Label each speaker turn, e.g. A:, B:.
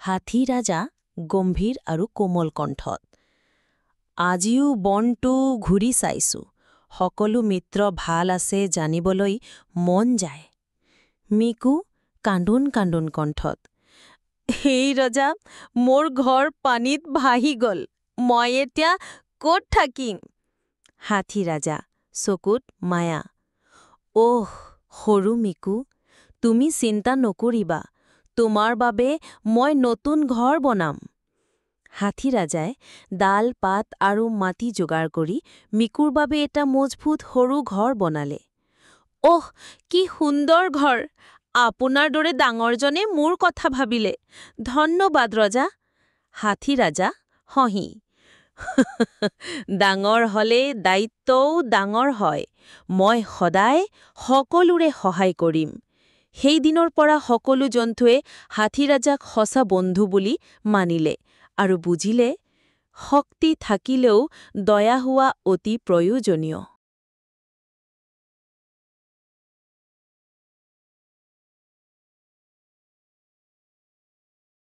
A: হাতী ৰাজা গম্ভীৰ আৰু কোমল কণ্ঠত। আজিও বনটো ঘূৰি চাইছো, সকলো মিত্ৰ ভাল আছে জানিবলৈ মন যায়। মিকু কান্দোন কান্দোন কণ্ঠত। এই ৰজা, মোৰ ঘৰ পানীত ভাহি গল, মই এতিয়া ক'ত থাকিম? হাতী ৰাজা চকুত মায়া। অহ সৰু মিকু, তুমি চিন্তা নকৰিবা, তোমাৰ বাবে মই নতুন ঘৰ বনাম। হাতী ৰাজাই ডাল পাত আৰু মাটি যোগাৰ কৰি মিকুৰ বাবে এটা মজবুত সৰু ঘৰ বনালে। অহ কি সুন্দৰ ঘৰ! আপোনাৰ দৰে ডাঙৰজনে মোৰ কথা ভাবিলে, ধন্যবাদ ৰজা। হাতী ৰাজা হহি। ডাঙৰ হলে দায়িত্বও ডাঙৰ হয়, মই সদায় সকলোৰে সহায় কৰিম। সেইদিনৰ পৰা সকলো জন্তুৱে হাতী ৰাজাক সঁচা বন্ধু বুলি মানিলে আৰু বুজিলে, শক্তি থাকিলেও দয়া হোৱা অতি প্ৰয়োজনীয়।